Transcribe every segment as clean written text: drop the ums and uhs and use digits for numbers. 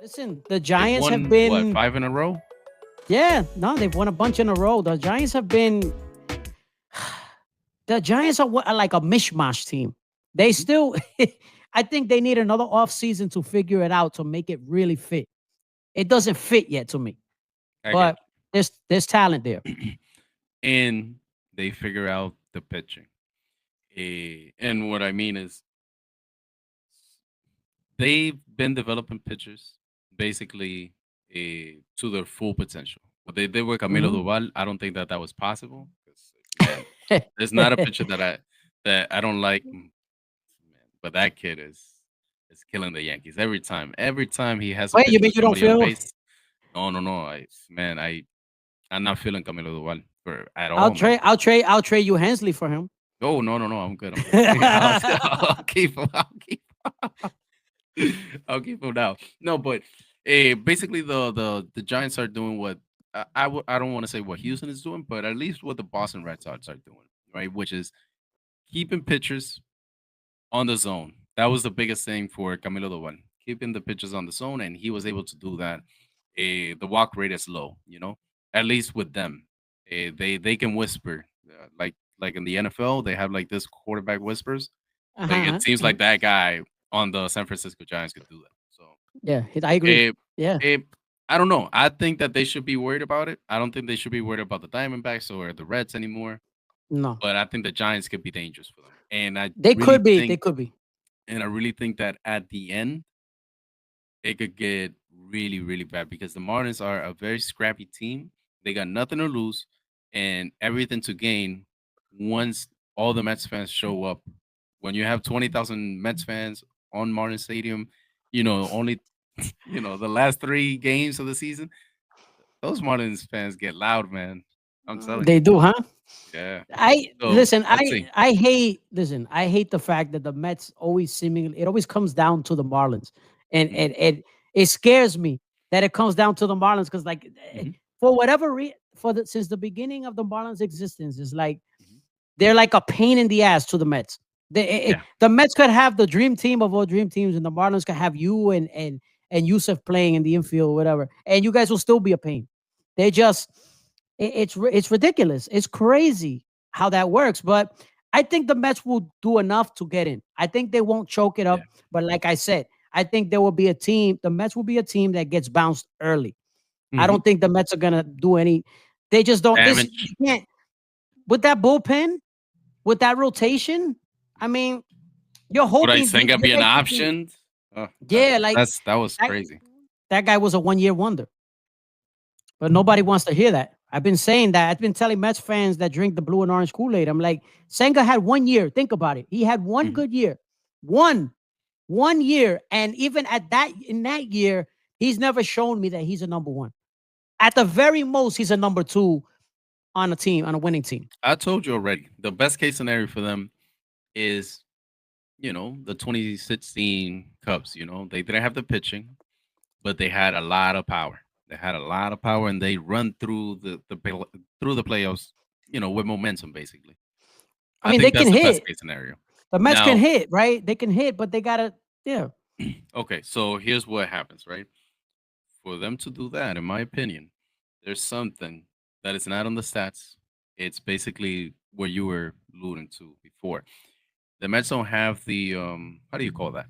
Listen, the They've Giants have won what, been, 5 in a row? yeah, no, they've won a bunch in a row. The Giants have been, the Giants are like a mishmash team. They Mhm. still, I think they need another offseason to figure it out to make it really fit. It doesn't fit yet to me, I get but there's talent there. you. And they figure out the pitching. And what I mean is they've been developing pitchers basically to their full potential. What they did with Camilo Mhm. Doval, I don't think that that was possible. 'Cause, man, there's not a pitcher that I don't like, man, but that kid is killing the Yankees every time. Every time he has a Wait, you pitch mean with you don't somebody on feel? base. No, no, no. I'm not feeling Camilo Doval for at I'll all, man. trade. I'll trade. I'll trade you Hensley for him. Oh, no, no, no. I'm good. I'm good. I'll keep him. I'll keep him now. No, but basically the Giants are doing what I don't want to say what Houston is doing, but at least what the Boston Red Sox are doing, right? Which is keeping pitchers on the zone. That was the biggest thing for Camilo Doval, keeping the pitchers on the zone, and he was able to do that. The walk rate is low, at least with them. They can whisper like in the NFL, they have like this quarterback whispers. Like it Uh-huh. seems Uh-huh. like that guy on the San Francisco Giants could do that. So Yeah, I agree. it, Yeah. it I don't know. I think that they should be worried about it. I don't think they should be worried about the Diamondbacks or the Reds anymore. No, But I think the Giants could be dangerous for them. they could be. They could be. I really think that at the end it could get really, really bad because the Marlins are a very scrappy team. They got nothing to lose and everything to gain once all the Mets fans show up. When you have 20,000 Mets fans on Marlins Stadium, only the last 3 games of the season, those Marlins fans get loud, man. I'm telling They you. do, huh? Yeah. I So listen. let's see. I hate. Listen, I hate the fact that the Mets always seemingly it always comes down to the Marlins, and Mhm, it scares me that it comes down to the Marlins because like mhm, for whatever reason for the since the beginning of the Marlins' existence is like mhm. they're like a pain in the ass to the Mets. Yeah. The Mets could have the dream team of all dream teams, and the Marlins could have you and Yusuf playing in the infield, or whatever, and you guys will still be a pain. They just it's ridiculous. It's crazy how that works, but I think the Mets will do enough to get in. I think they won't choke it Yeah. up, but like I said, I think there will be a team. The Mets will be a team that gets bounced early. I Mhm. don't think the Mets are gonna do any. They just don't. This Damage. you can't with that bullpen with that rotation. I mean, you're Would I hoping Senga you're be an basically option? Oh, yeah, like that was that, crazy. that guy was a 1 year wonder, but nobody wants to hear that. I've been saying that. I've been telling Mets fans that drink the blue and orange Kool Aid. I'm like, Senga had 1 year. Think about it. He had one Mhm. good year, one, 1 year, and even at that in that year, he's never shown me that he's a number one. At the very most, he's a number two on a team on a winning team. I told you already. The best case scenario for them is, the 2016 Cubs. They didn't have the pitching, but they had a lot of power. They had a lot of power, and they run through through the playoffs, with momentum. Basically, I I mean, they think can that's the best hit. case scenario. The Mets can Now, hit, right? They can hit, but they gotta, yeah. okay, so here's what happens, right? For them to do that, in my opinion, there's something that is not on the stats. It's basically what you were alluding to before. The Mets don't have the how do you call that?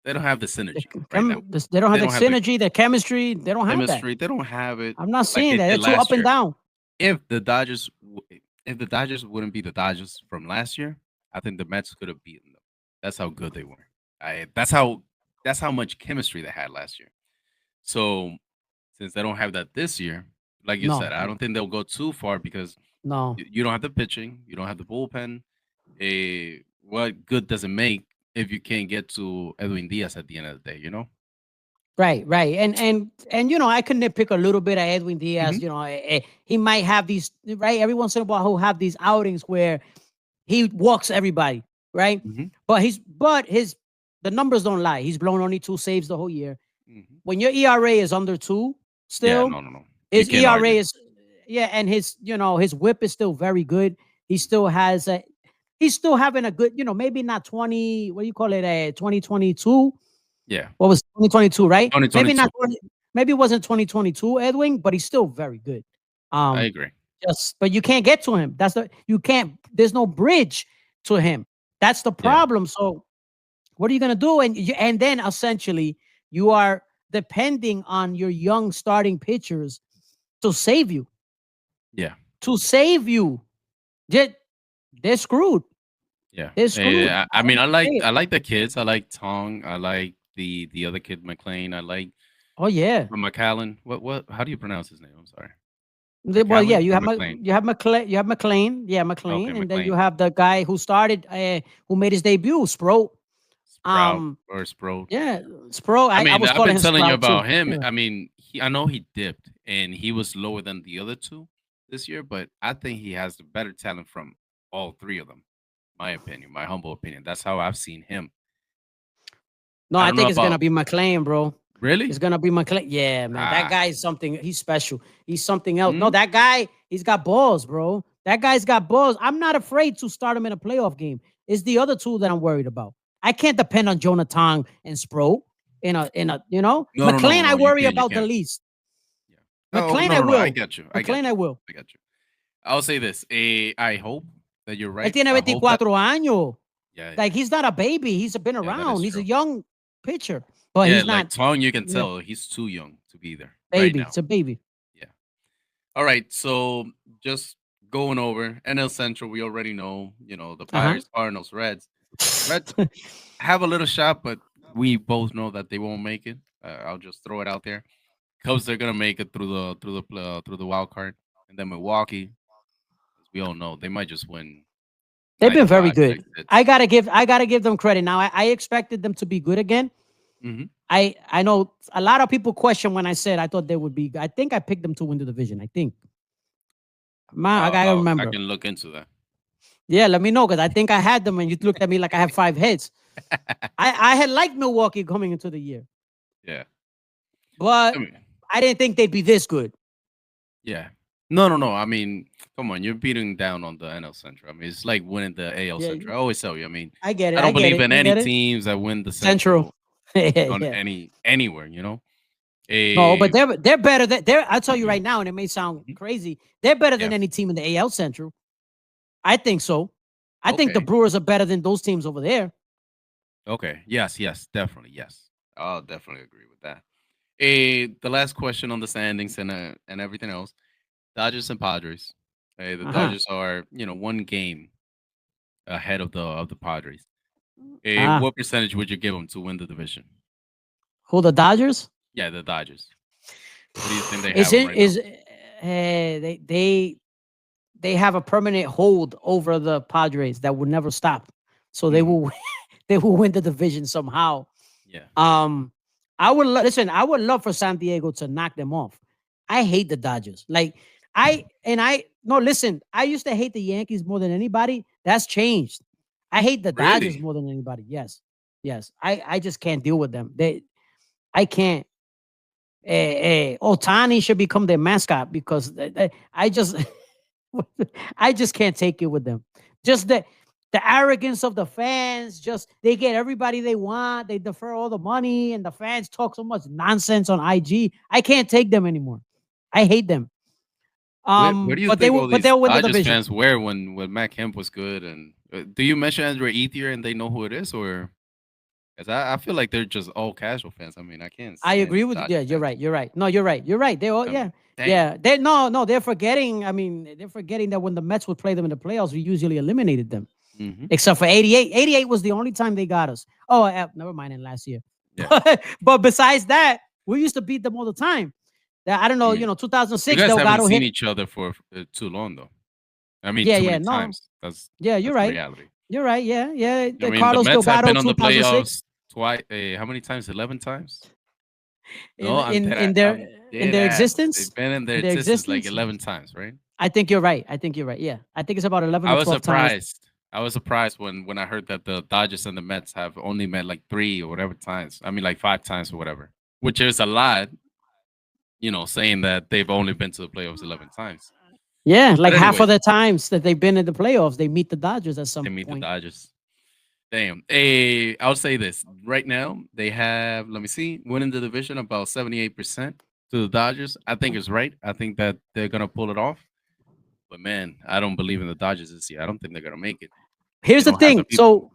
They don't have the synergy right now. They don't have They the don't have the synergy, the chemistry. They don't have that. chemistry. They don't have it I'm not like seeing they that. They're did too up last and year. down. If the Dodgers, if the Dodgers wouldn't be the Dodgers from last year, I think the Mets could have beaten them. That's how good they were. That's how much chemistry they had last year. So since they don't have that this year, like you said, No, I don't think they'll go too far because no. you don't have the pitching, you don't have the bullpen. What good does it make if you can't get to Edwin Diaz at the end of the day? Right, right. And I can nitpick a little bit at Edwin Diaz. Hmm. He might have these right every once in a while. He'll have these outings where he walks everybody, right? Hmm. But his the numbers don't lie. He's blown only two saves the whole year. Hmm. When your ERA is under two, Yeah, still no, no, no. You his can't ERA argue. is yeah, and his whip is still very good. He still has a he's still having a good, maybe not 20, what do you call it, 2022, Yeah, What was 2022, right? Maybe 2022. not. Maybe it wasn't 2022, Edwin, but he's still very good. I Um, agree. just but you can't get to him. You can't. There's no bridge to him. That's the Yeah, problem. So what are you gonna do? And then essentially you are depending on your young starting pitchers to save you. yeah, To save you. They're, they're screwed. yeah. They're screwed. I mean, Say it. I like the kids. I like Tong. I like the other kid, McLean. I like Oh yeah. McAllen. What? How do you pronounce his name? I'm sorry. Well, yeah, McAllen or McLean? You have McLean, yeah, Okay, McLean, and then you McLean. have the guy who started, who made his debut, Sprout. Sprout Um, or Sprout. yeah, Sprout. I I mean, was I've calling been him telling you Sprout too. about him. Yeah. I mean, I know he dipped and he was lower than the other two this year, but I think he has the better talent from all three of them. My opinion, my humble opinion. That's how I've seen him. No, I I don't know think it's gonna about be McLean, bro. really. It's gonna be McLean. Yeah, man, that Ah, guy is something. He's special. He's something else. No, hmm? that guy, he's got balls, bro. That guy's got balls. I'm not afraid to start him in a playoff game. It's the other two that I'm worried about. I can't depend on Jonathan and Sprout in a McLean. I You worry can't. You about the can't. least. Yeah. Oh McLean, no, I no, no. I will. got you. I McLean, got I you. will. I got you. I'll say this. I hope that you're Él right. tiene I hope that. 24 años. Yeah, Like he's not a baby. He's been yeah. That is around. He's a true. young pitcher, but Yeah, he's like not. Tong, you can Yeah, tell he's too young to be there right baby. now. It's a baby. Yeah. All right. So just going over NL Central, we already know, the Uh Pirates, Cardinals, Reds. Reds huh. have a little shot, but we both know that they won't make it. I'll just throw it out there. Cubs are gonna make it through the wild card, and then Milwaukee, as we all know, they might just win They've been 95, very good. 96. I gotta give them credit. Now I expected them to be good again. Hmm. I know a lot of people question when I said I thought they would be. I think I picked them to win the division. I think. Man, I gotta I remember. can look into that. Yeah, let me know because I think I had them and you looked at me like I have 5 heads. I had liked Milwaukee coming into the year, Yeah. I but mean, I didn't think they'd be this good. yeah. No, no, no. I mean, come on, you're beating down on the NL Central. I mean, it's like winning the AL Yeah, Central. I always tell you. I mean, I get it. I I don't get believe it. in I any get it. teams that win the Central. Central Yeah, on yeah. anywhere. No, A but they're better than they're. I'll tell you right now, and it may sound Mhm. crazy. They're better Yeah. than any team in the AL Central. I think so. I think the Okay. Brewers are better than those teams over there. Okay. Yes. Yes. Definitely. Yes. I'll definitely agree with that. The last question on the standings and everything else. Dodgers and Padres. The Uh huh. Dodgers are one game ahead of the Padres. Ah, What percentage would you give them to win the division? who the Dodgers? Yeah, the Dodgers. What do you think they Is have them it right now? is they have a permanent hold over the Padres that will never stop. So they Hmm. will they will win the division somehow. Yeah. Um, listen. I would love for San Diego to knock them off. I hate the Dodgers. Like I no listen. I used to hate the Yankees more than anybody. That's changed. I hate the Dodgers Really? more than anybody. Yes, yes. I just can't deal with them. I can't. Otani should become their mascot because I just I just can't take it with them. Just the arrogance of the fans. Just they get everybody they want. They defer all the money, and the fans talk so much nonsense on IG. I can't take them anymore. I hate them. Where do you But they think will. all But these they'll win the Dodgers division. fans were when Matt Kemp was good? And do you mention Andre Ethier and they know who it is, or? 'Cause I feel like they're just all casual fans. I mean, I can't I stand agree with you. Dodger Yeah, you're fans. right. You're right. No, you're right. You're right. They all. I Yeah, mean, dang. yeah. They no. They're forgetting. I mean, they're forgetting that when the Mets would play them in the playoffs, we usually eliminated them. Hmm. Except for 88. 88 was the only time they got us. Oh, never mind in last year. Yeah. But besides that, we used to beat them all the time. I don't I know, mean, you 2006, guys haven't Delgado seen hit. each other for too long, though. I mean, Yeah, too yeah, many no. times. That's Yeah, you're that's the right. reality. You're right. Yeah, yeah. I The mean, the Carlos Mets have Delgado been on the 2006 playoffs twice. How many times? 11 times? in No, in in their I'm in dead their ass. They've existence. been in their In their existence like existence. 11 times, right? I think you're right. I think you're right. Yeah. I think it's about 11 I or was 12 times. surprised. I was surprised when I heard that the Dodgers and the Mets have only met like 3 or whatever times. I mean, like 5 times or whatever, which is a lot. Saying that they've only been to the playoffs 11 times. Yeah, But like half of anyways, the times that they've been in the playoffs, they meet the Dodgers at they some meet the point. Dodgers. Damn. I'll say this right now. They have, let me see, winning the division about 78% to the Dodgers. I think it's right. I think that they're gonna pull it off. But man, I don't believe in the Dodgers this year. I don't think they're gonna make it. They Here's the don't have the thing. people. So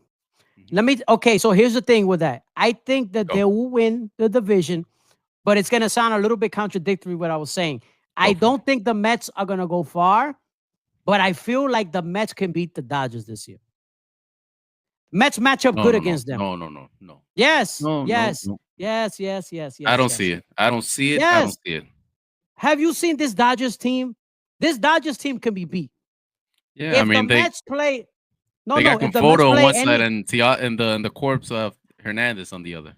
Mhm. so here's the thing with that. I think that Go, they will win the division, but it's gonna sound a little bit contradictory what I was saying. I go for it. don't think the Mets are gonna go far, but I feel like the Mets can beat the Dodgers this year. Mets match up No, good no, no, against them. no, no, no, no, Yes, no, no, yes, no. yes, yes, yes, I yes, don't yes, see yes. it. I don't see it. I don't Yes. see it. Have you seen this Dodgers team? This Dodgers team can be beat. Yeah, I If the mean Mets play, no, they no, got if the Mets Conforto on play one side any, and the corpse of Hernandez on the other.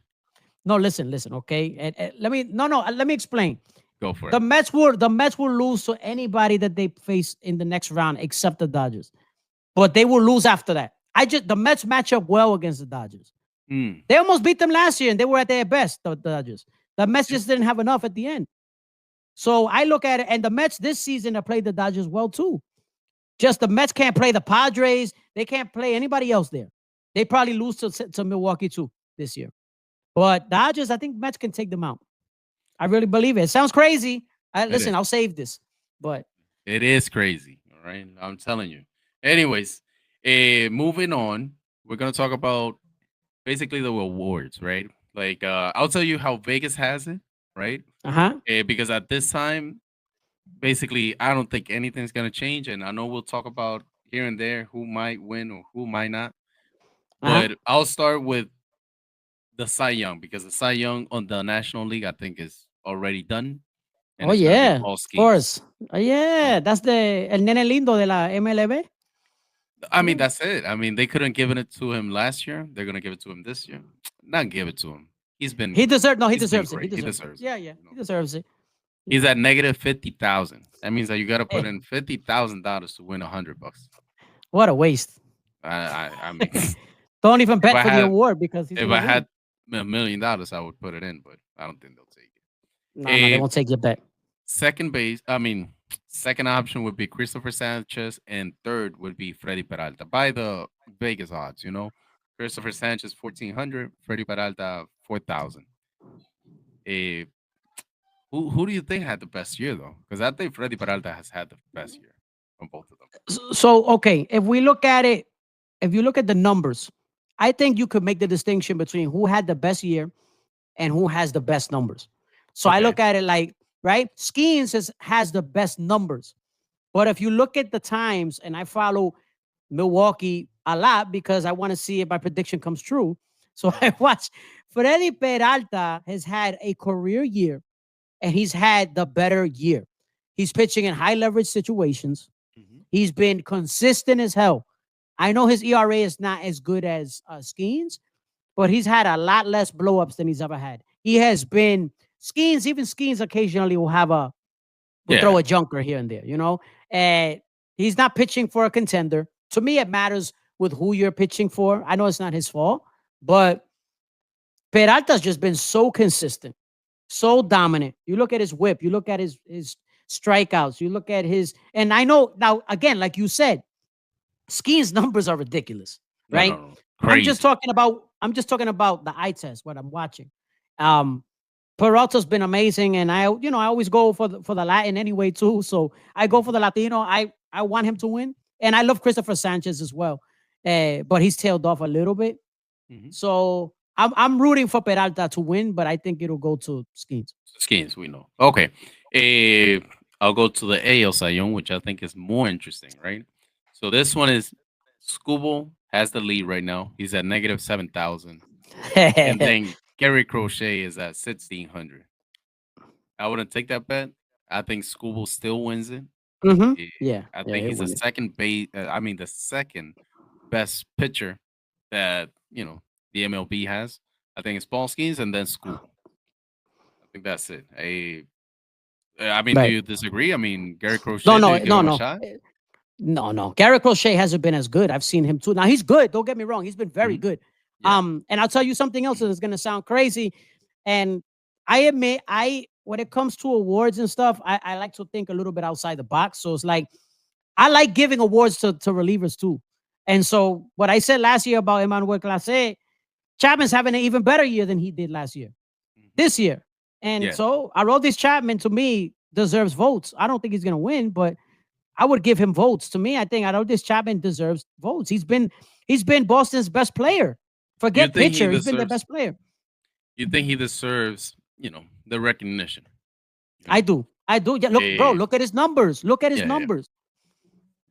no, listen, okay. Let me, no, no, let me explain. Go for it. The Mets will lose to anybody that they face in the next round except the Dodgers. But they will lose after that. The Mets match up well against the Dodgers. Mm, They almost beat them last year and they were at their best, the Dodgers. The Mets yeah, just didn't have enough at the end. So I look at it, and the Mets this season have played the Dodgers well too. Just the Mets can't play the Padres. They can't play anybody else there. They probably lose to Milwaukee too this year. But Dodgers, I think Mets can take them out. I really believe it. It sounds crazy. it is. Listen, I'll save this. But It is crazy. All right, I'm telling you. Anyways, moving on, we're gonna talk about basically the awards, right? Like, I'll tell you how Vegas has it, right? uh-huh. Because at this time, basically, I don't think anything's gonna change, and I know we'll talk about here and there who might win or who might not. Uh-huh. But I'll start with the Cy Young because the Cy Young on the National League, I think, is already done, and Oh it's gonna be yeah, Paul of Skenes. course. Yeah, that's el nene lindo de la MLB. I mean, Yeah. that's it. I mean, they couldn't give it to him last year. They're gonna give it to him this year. Not give it to him. He's been He great. deserves no, he He's been deserves it. He great. He deserves it. deserves it. Yeah, yeah. You He know, deserves it. he's Yeah. at negative 50,000. That means that you got to put Hey, in $50,000 to win $100. what a waste. I mean, Don't even if bet I for the had award because he's if gonna I win. had $1 million, I would put it in, but I don't think they'll take it. No, no, they won't take your bet. Second base, I mean, second option would be Christopher Sanchez, and third would be Freddy Peralta by the Vegas odds. Christopher Sanchez 1,400, Freddy Peralta 4,000. Eh, who do you think had the best year though? Because I think Freddy Peralta has had the best year from both of them. So okay, if we look at it, if you look at the numbers, I think you could make the distinction between who had the best year and who has the best numbers. So I Okay. look at it like, right, Skeens has the best numbers. But if you look at the times, and I follow Milwaukee a lot because I want to see if my prediction comes true. So I watch Freddy Peralta has had a career year and he's had the better year. He's pitching in high leverage situations. Mhm. He's been consistent as hell. I know his ERA is not as good as Skeens, but he's had a lot less blowups than he's ever had. He has been even Skeens occasionally will Yeah. throw a junker here and there, and he's not pitching for a contender. To me, it matters with who you're pitching for. I know it's not his fault, but Peralta's just been so consistent, so dominant. You look at his whip, you look at his strikeouts, you look at his, and I know now again, like you said, Ski's numbers are ridiculous, No, no, right? no. I'm just Crazy. talking about the eye test, what I'm watching. Um, Peralta's been amazing, and I always go for the Latin anyway too. So I go for Mhm. the Latino. I want him to win, and I love Christopher Sanchez as well, but he's tailed off a little bit. Mhm. So I'm rooting for Peralta to win, but I think it'll go to Skeens. Skins, we know. Okay. Eh, I'll go to the AL Cy Young, which I think is more interesting, right? So this one is Skubal has the lead right now. He's at negative 7,000. And then Gary Crochet is at 1,600. I wouldn't take that bet. I think Skubal still wins it. Mm-hmm. Eh, Yeah, I yeah, think he'll he's the win it. second base. I mean, the second best pitcher that the MLB has. I think it's Paul Skeens and then Skubal. I think that's it. I mean, do Right. you disagree? I mean, Gary No, Crochet, do no, you give no, him a no. shot? No, no. Garrett Crochet hasn't been as good. I've seen him too. Now he's good. Don't get me wrong. He's been very Mhm. good. Yeah. And I'll tell you something else that's gonna sound crazy. And I admit, when it comes to awards and stuff, I like to think a little bit outside the box. So it's like I like giving awards to relievers too. And so what I said last year about Emmanuel Clase, Chapman's having an even better year than he did last year, Mhm. this year. And Yeah, so I wrote this Chapman to me deserves votes. I don't think he's going to win, but I would give him votes. To me, I think I know this Chapman deserves votes. He's been Boston's best player. you Forget think he pitcher. He's been their deserves? best player. You think he deserves? The recognition. You I know, do. I do. Yeah, look, bro, eh, look at his numbers. Look at his yeah, yeah. numbers.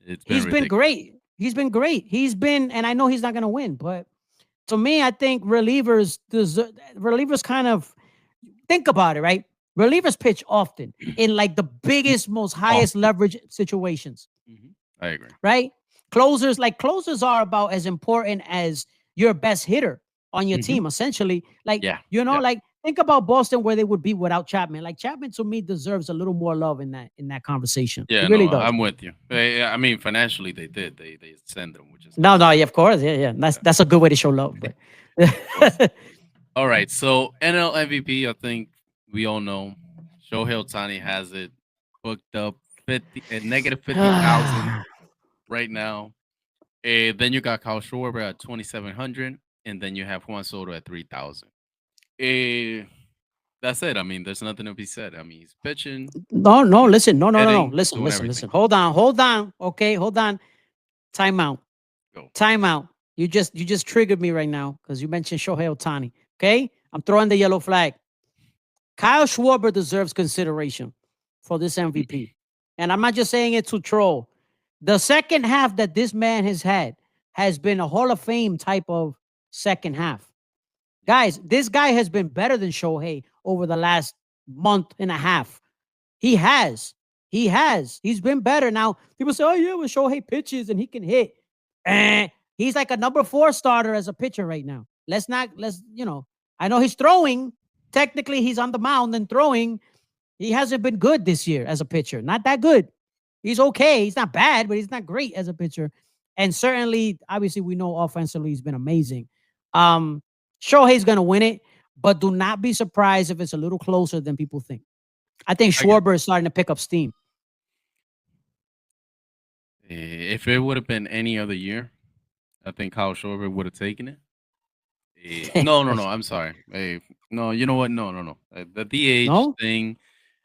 It's been He's been ridiculous. great. He's been great. He's been, and I know he's not going to win, but to me, I think relievers kind of think about it, right? Relievers pitch often in like the biggest, most highest Often. leverage situations, I agree. right? Closers are about as important as your best hitter on your Mhm. team, essentially. Like, Yeah, yeah. like think about Boston where they would be without Chapman. Like Chapman to me deserves a little more love in that conversation. He Yeah, no, really does. I'm with you. I mean, financially, they did. They send them, which is No, nice. no, yeah, of course, yeah, yeah. That's a good way to show love, but Awesome. All right, so NL MVP, I think we all know Shohei Ohtani has it booked up 50 right now. Then you got Kyle Schwarber at 2,700, and then you have Juan Soto at 3,000. Eh, that's it. I mean, there's nothing to be said. I mean, he's pitching, no, no, listen, no, no, no, no. hitting, Listen, doing listen, everything. listen. Hold on. Okay, hold on. Time out. Go. Time out. You just triggered me right now because you mentioned Shohei Ohtani. Okay, I'm throwing the yellow flag. Kyle Schwarber deserves consideration for this MVP, and I'm not just saying it to troll. The second half that this man has had has been a Hall of Fame type of second half. Guys, this guy has been better than Shohei over the last month and a half. He has. He has. He's been better. Now, people say, oh, yeah, well, Shohei pitches and he can hit. Eh, he's like a number 4 starter as a pitcher right now. I know he's throwing. Technically, he's on the mound and throwing. He hasn't been good this year as a pitcher. Not that good. He's okay. He's not bad, but he's not great as a pitcher. And certainly, obviously, we know offensively he's been amazing. Um, Shohei's going to win it, but do not be surprised if it's a little closer than people think. I think I get Schwarber is starting to pick up steam. If it would have been any other year, I think Kyle Schwarber would have taken it. No, no, no. I'm sorry. No, you know what? No, no, no. The DH No, thing.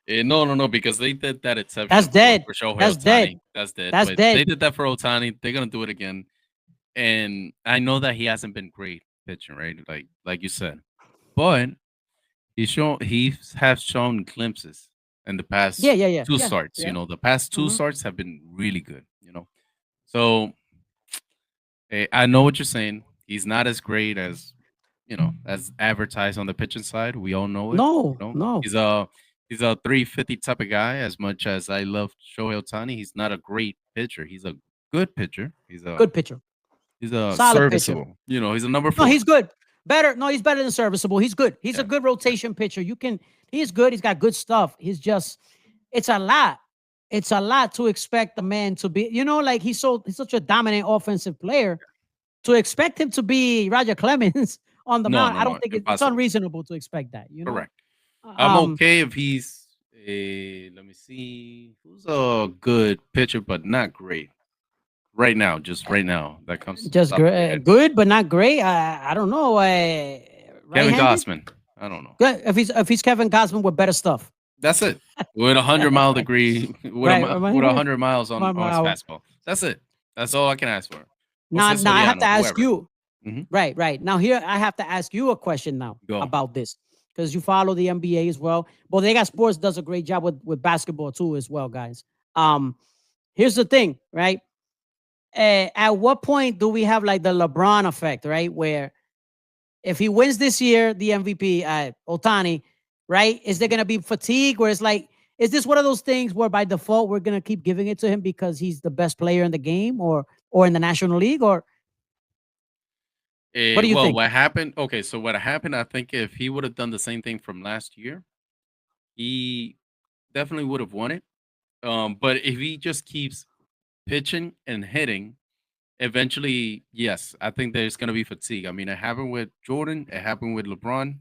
No, no, no. Because they did that that's exception for dead. Shohei That's dead. Ohtani. That's dead. That's But they dead. did that for Ohtani. They're gonna do it again. And I know that he hasn't been great pitching, right? Like you said, but he has shown glimpses in the Yeah, past yeah, yeah, two yeah, starts. yeah. The past two Mhm. starts have been really good. So I know what you're saying. He's not as great as advertised on the pitching side. We all know it. No, no. He's a 350 type of guy. As much as I love Shohei Ohtani, he's not a great pitcher. He's a good pitcher. Good pitcher. He's a Solid pitcher. serviceable. He's a number No, four. he's good. Better. No, he's better than serviceable. He's good. He's a Yeah, good yeah. rotation pitcher. He's good. He's got good stuff. It's a lot. It's a lot to expect the man to be, like he's such a dominant offensive player. To expect him to be Roger Clemens on the No, mound, no, I don't no, think it's impossible. unreasonable to expect that. Correct. I'm Um, okay if he's a. Let me see. Who's a good pitcher, but not great right now. Just right now, that comes to the just top of your head. good, but not great. I don't know. Kevin Right-handed. Gossman. I don't know. Good. If he's Kevin Cosman with better stuff. That's it. With 100-mile degree, Right. with 100 miles on his Wow. fastball. That's it. That's all I can ask for. Jose Now I have to Soriano, ask whoever. you. Hmm. Right, right. Now here I have to ask you a question now Go. about this because you follow the NBA as well. Bodega Sports does a great job with basketball too as well, guys. Um, Here's the thing, right? At what point do we have like the LeBron effect, right? Where if he wins this year, the MVP, Otani, right? Is there gonna be fatigue where it's like, is this one of those things where by default we're gonna keep giving it to him because he's the best player in the game or in the National League? Or what do you Well, think? what happened? Okay, so what happened? I think if he would have done the same thing from last year, he definitely would have won it. But if he just keeps pitching and hitting, eventually, yes, I think there's gonna be fatigue. I mean, it happened with Jordan. It happened with LeBron.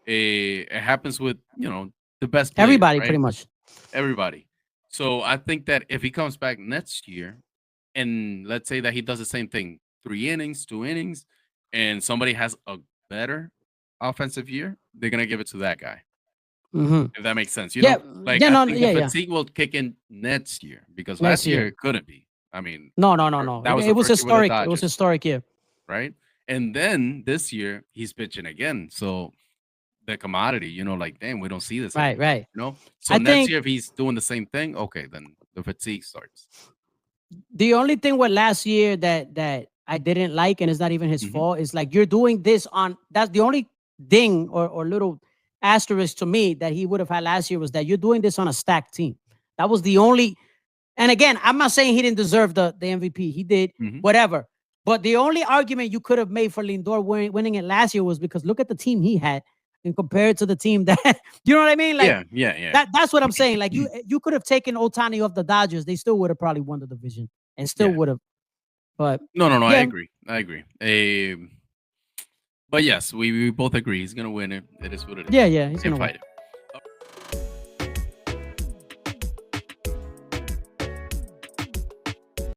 It happens with the best players, Everybody, right? pretty much. Everybody. So I think that if he comes back next year, and let's say that he does the same thing, 3 innings, 2 innings, and somebody has a better offensive year, they're gonna give it to that guy. Hmm. If that makes sense, Yeah, like yeah, I no, think the yeah, yeah. fatigue will kick in next year because Next last year. year it couldn't be. I mean, No, no, no, no. that was It the was first year with the historic. It was Dodgers, historic year. right? And then this year he's pitching again, so the commodity, like damn, we don't see this Right, anymore. right. So I next think year if he's doing the same thing, okay, then the fatigue starts. the only thing with last year that I didn't like, and it's not even his Hmm. fault, is like you're doing this on. That's the only ding or little asterisk to me that he would have had last year was that you're doing this on a stacked team. That was the only. And again, I'm not saying he didn't deserve the MVP. He did, Hmm. whatever. But the only argument you could have made for Lindor winning it last year was because look at the team he had and compare it to the team that you know what I mean? Like Yeah, yeah, yeah. that's what I'm saying. Like you could have taken Ohtani off the Dodgers, they still would have probably won the division and still Yeah. would have. But No, no, no. I yeah, agree. I agree. But yes, we both agree he's gonna win it. It is what it is. yeah, yeah, he's Can't gonna win. fight it.